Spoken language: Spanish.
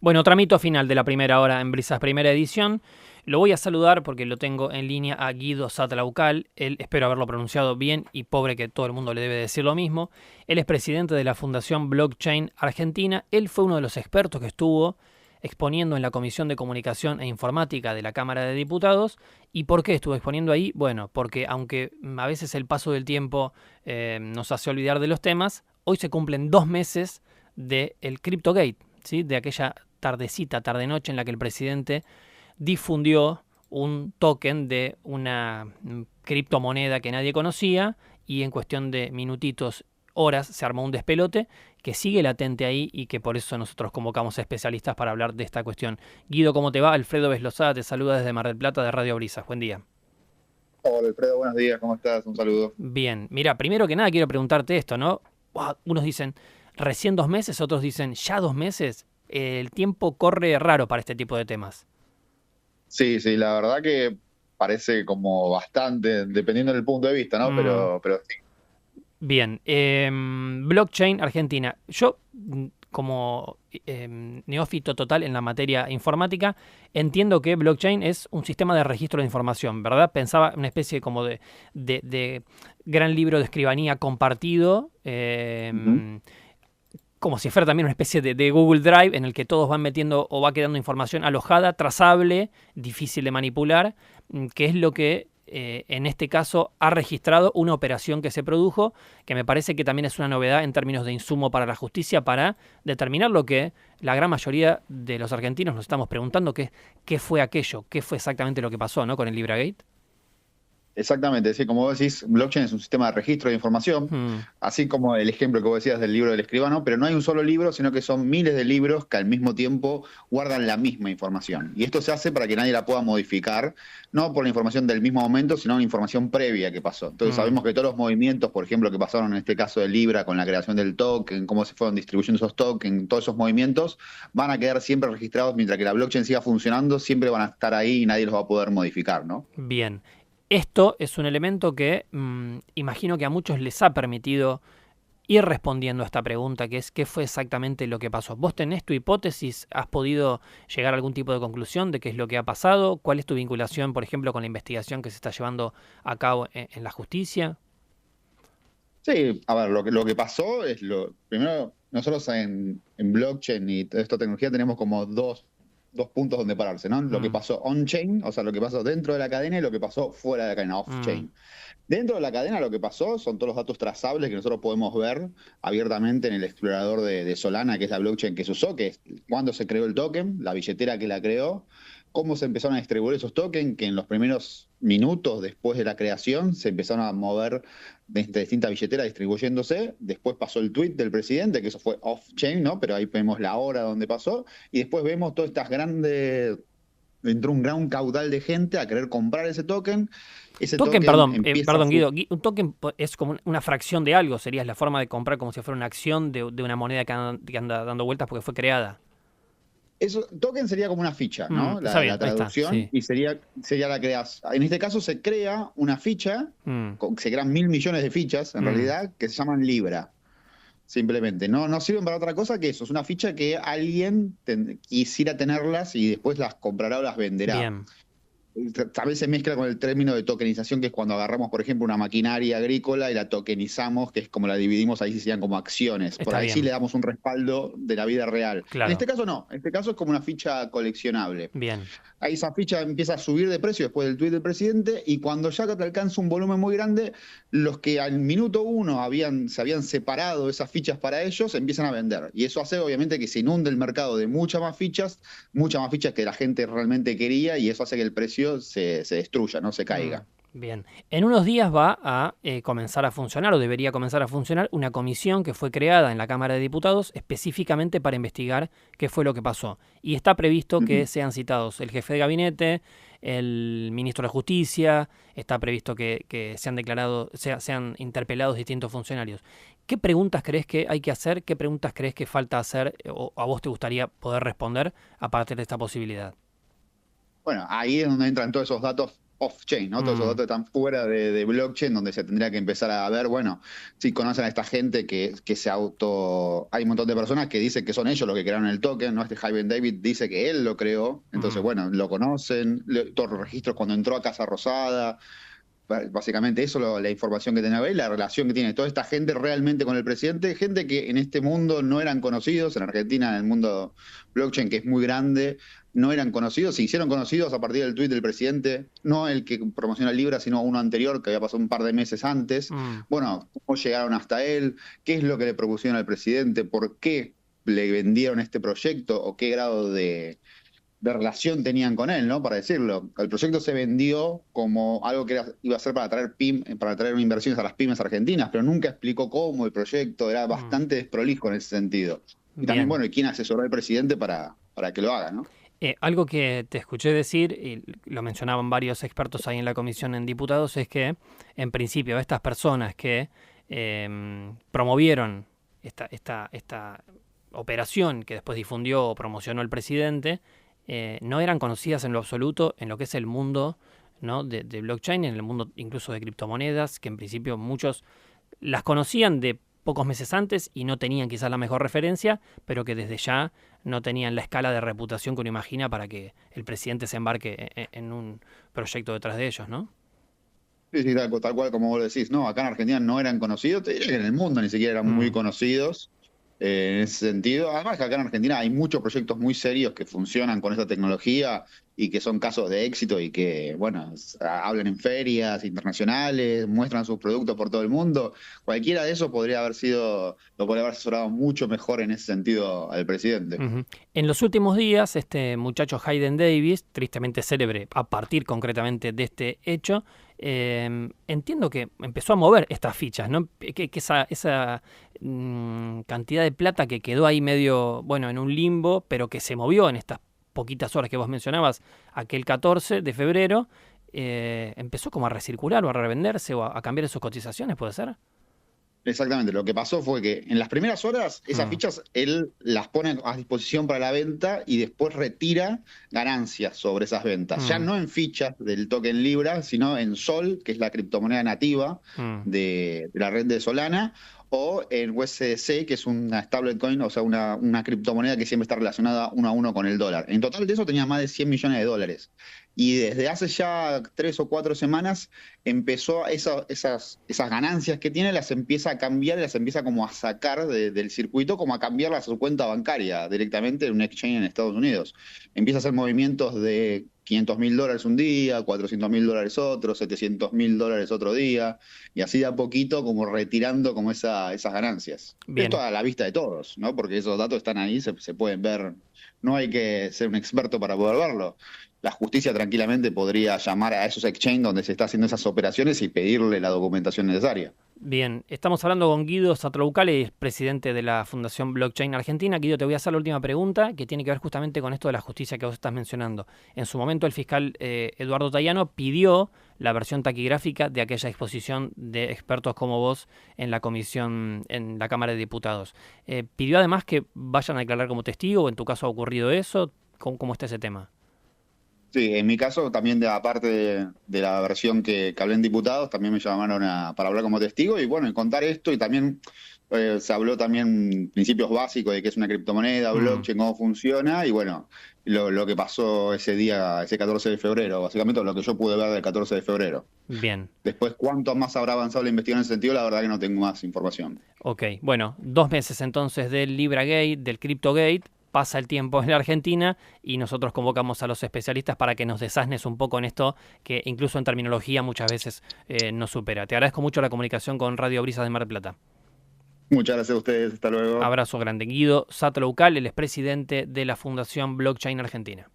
Bueno, tramito final de la primera hora en Brisas Primera Edición. Lo voy a saludar porque lo tengo en línea a Guido Satlaucal. Él, espero haberlo pronunciado bien y pobre que todo el mundo le debe decir lo mismo. Él es presidente de la Fundación Blockchain Argentina. Él fue uno de los expertos que estuvo exponiendo en la Comisión de Comunicación e Informática de la Cámara de Diputados. ¿Y por qué estuvo exponiendo ahí? Bueno, porque aunque a veces el paso del tiempo nos hace olvidar de los temas, hoy se cumplen 2 meses del CryptoGate, ¿sí? De aquella tarde-noche en la que el presidente difundió un token de una criptomoneda que nadie conocía y en cuestión de minutitos, horas, se armó un despelote que sigue latente ahí y que por eso nosotros convocamos a especialistas para hablar de esta cuestión. Guido, ¿cómo te va? Alfredo Beslosada te saluda desde Mar del Plata de Radio Brisas. Buen día. Hola Alfredo, buenos días, ¿cómo estás? Un saludo. Bien, mira, primero que nada quiero preguntarte esto, ¿no? Unos dicen recién 2 meses, otros dicen ya 2 meses. El tiempo corre raro para este tipo de temas. Sí, sí, la verdad que parece como bastante, dependiendo del punto de vista, ¿no? Mm, Pero sí. Bien, blockchain Argentina. Yo, como neófito total en la materia informática, entiendo que blockchain es un sistema de registro de información, ¿verdad? Pensaba una especie como de gran libro de escribanía compartido, Ujú. como si fuera también una especie de Google Drive en el que todos van metiendo o va quedando información alojada, trazable, difícil de manipular, que es lo que en este caso ha registrado una operación que se produjo, que me parece que también es una novedad en términos de insumo para la justicia para determinar lo que la gran mayoría de los argentinos nos estamos preguntando, que qué fue aquello, qué fue exactamente lo que pasó, ¿no? Con el LibraGate. Exactamente, sí, como vos decís, blockchain es un sistema de registro de información, Hmm. así como el ejemplo que vos decías del libro del escribano, pero no hay un solo libro, sino que son miles de libros que al mismo tiempo guardan la misma información. Y esto se hace para que nadie la pueda modificar, no por la información del mismo momento, sino una información previa que pasó. Entonces Hmm. sabemos que todos los movimientos, por ejemplo, que pasaron en este caso de Libra con la creación del token, cómo se fueron distribuyendo esos tokens, todos esos movimientos, van a quedar siempre registrados mientras que la blockchain siga funcionando, siempre van a estar ahí y nadie los va a poder modificar, ¿no? Bien. Esto es un elemento que imagino que a muchos les ha permitido ir respondiendo a esta pregunta, que es qué fue exactamente lo que pasó. ¿Vos tenés tu hipótesis? ¿Has podido llegar a algún tipo de conclusión de qué es lo que ha pasado? ¿Cuál es tu vinculación, por ejemplo, con la investigación que se está llevando a cabo en la justicia? Sí, a ver, lo que pasó es primero, nosotros en blockchain y toda esta tecnología tenemos como dos puntos donde pararse, ¿no? Lo que Mm, pasó on-chain, o sea, lo que pasó dentro de la cadena y lo que pasó fuera de la cadena, mm, off-chain. Dentro de la cadena lo que pasó son todos los datos trazables que nosotros podemos ver abiertamente en el explorador de Solana, que es la blockchain que se usó, que es cuándo se creó el token, la billetera que la creó, cómo se empezaron a distribuir esos tokens, que en los primeros minutos después de la creación se empezaron a mover de distintas billeteras distribuyéndose. Después pasó el tweet del presidente, que eso fue off-chain, ¿no? Pero ahí vemos la hora donde pasó. Y después vemos todas estas grandes. Entró un gran caudal de gente a querer comprar ese token. Ese Token, token perdón, empieza a perdón Guido, un token es como una fracción de algo, sería la forma de comprar como si fuera una acción de una moneda que anda dando vueltas porque fue creada. Eso, token sería como una ficha, ¿no? Está La bien, ahí está, traducción, sí. y sería la creación. En este caso se crea una ficha, Mm, se crean 1.000 millones de fichas, en mm. realidad, que se llaman Libra. Simplemente, no sirven para otra cosa que eso. Es una ficha que alguien quisiera tenerlas y después las comprará o las venderá. Bien, Tal vez se mezcla con el término de tokenización, que es cuando agarramos, por ejemplo, una maquinaria agrícola y la tokenizamos, que es como la dividimos, ahí sí serían como acciones. Por está ahí sí bien, le damos un respaldo de la vida real. En claro, este caso no, en este caso es como una ficha coleccionable. bien, Ahí esa ficha empieza a subir de precio después del tuit del presidente y cuando ya te alcanza un volumen muy grande, los que al minuto uno se habían separado esas fichas para ellos empiezan a vender. Y eso hace obviamente que se inunde el mercado de muchas más fichas que la gente realmente quería y eso hace que el precio se destruya, no se mm, caiga. bien. En unos días va a comenzar a funcionar o debería comenzar a funcionar una comisión que fue creada en la Cámara de Diputados específicamente para investigar qué fue lo que pasó. Y está previsto que Ujú. sean citados el jefe de gabinete, el ministro de Justicia, está previsto que sean declarados, sean interpelados distintos funcionarios. ¿Qué preguntas crees que hay que hacer? ¿Qué preguntas crees que falta hacer o a vos te gustaría poder responder a partir de esta posibilidad? Bueno, ahí es donde entran todos esos datos off-chain, ¿no? Todos esos datos están fuera de blockchain, donde se tendría que empezar a ver, bueno, si conocen a esta gente que se auto... Hay un montón de personas que dicen que son ellos los que crearon el token, ¿no? Este Hyben David dice que él lo creó, entonces, bueno, lo conocen, todos los registros cuando entró a Casa Rosada, básicamente eso, la información que tenía ahí, la relación que tiene toda esta gente realmente con el presidente, gente que en este mundo no eran conocidos, en Argentina, en el mundo blockchain, que es muy grande, no eran conocidos, se hicieron conocidos a partir del tuit del presidente, no el que promociona Libra, sino uno anterior que había pasado un par de meses antes. Bueno, cómo llegaron hasta él, qué es lo que le propusieron al presidente, por qué le vendieron este proyecto o qué grado de relación tenían con él, ¿no? Para decirlo. El proyecto se vendió como algo que iba a ser para traer inversiones a las pymes argentinas, pero nunca explicó cómo el proyecto, era bastante desprolijo en ese sentido. Y también, bueno, ¿y quién asesoró al presidente para que lo haga, ¿no? Algo que te escuché decir, y lo mencionaban varios expertos ahí en la comisión en diputados, es que, en principio, estas personas que promovieron esta operación que después difundió o promocionó el presidente, no eran conocidas en lo absoluto en lo que es el mundo, ¿no? de blockchain, en el mundo incluso de criptomonedas, que en principio muchos las conocían de pocos meses antes y no tenían quizás la mejor referencia, pero que desde ya no tenían la escala de reputación que uno imagina para que el presidente se embarque en un proyecto detrás de ellos, ¿no? Sí, sí, tal cual como vos decís. No, acá en Argentina no eran conocidos, te diría que en el mundo ni siquiera eran muy conocidos. En ese sentido, además que acá en Argentina hay muchos proyectos muy serios que funcionan con esta tecnología y que son casos de éxito y que, bueno, hablan en ferias internacionales, muestran sus productos por todo el mundo. Cualquiera de esos lo podría haber asesorado mucho mejor en ese sentido al presidente. En los últimos días, este muchacho Hyden Davis, tristemente célebre a partir concretamente de este hecho, entiendo que empezó a mover estas fichas, ¿no? Que esa cantidad de plata que quedó ahí medio, bueno, en un limbo, pero que se movió en estas poquitas horas que vos mencionabas, aquel 14 de febrero, empezó como a recircular o a revenderse o a cambiar sus cotizaciones, ¿puede ser? Exactamente, lo que pasó fue que en las primeras horas esas fichas él las pone a disposición para la venta y después retira ganancias sobre esas ventas. Ya no en fichas del token Libra, sino en Sol, que es la criptomoneda nativa de la red de Solana, o en USDC, que es una stablecoin, o sea, una criptomoneda que siempre está relacionada uno a uno con el dólar. En total de eso tenía más de 100 millones de dólares. Y desde hace ya 3 o 4 semanas empezó esas ganancias que tiene, las empieza a cambiar, las empieza como a sacar del circuito, como a cambiarlas a su cuenta bancaria directamente en un exchange en Estados Unidos. Empieza a hacer movimientos de $500.000 un día, $400.000 otro, $700.000 otro día, y así de a poquito como retirando como esas ganancias. Bien. Esto a la vista de todos, ¿no? Porque esos datos están ahí, se pueden ver. No hay que ser un experto para poder verlo. La justicia tranquilamente podría llamar a esos exchanges donde se está haciendo esas operaciones y pedirle la documentación necesaria. Bien, estamos hablando con Guido Satraucale, presidente de la Fundación Blockchain Argentina. Guido, te voy a hacer la última pregunta que tiene que ver justamente con esto de la justicia que vos estás mencionando. En su momento el fiscal Eduardo Tayano pidió la versión taquigráfica de aquella exposición de expertos como vos en la comisión, en la Cámara de Diputados. Pidió además que vayan a declarar como testigo, o en tu caso ha ocurrido eso. ¿Cómo está ese tema? Sí, en mi caso también aparte de la versión que hablé en diputados, también me llamaron para hablar como testigo y bueno, y contar esto y también se habló también principios básicos de qué es una criptomoneda, blockchain, cómo funciona y bueno, lo que pasó ese día, ese 14 de febrero, básicamente lo que yo pude ver del 14 de febrero. Bien. Después, ¿cuánto más habrá avanzado la investigación en ese sentido? La verdad que no tengo más información. Ok, bueno, 2 meses entonces del LibraGate, del CryptoGate. Pasa el tiempo en la Argentina y nosotros convocamos a los especialistas para que nos desasnes un poco en esto que incluso en terminología muchas veces nos supera. Te agradezco mucho la comunicación con Radio Brisas de Mar del Plata. Muchas gracias a ustedes, hasta luego. Abrazo grande. Guido Satraucale, el expresidente de la Fundación Blockchain Argentina.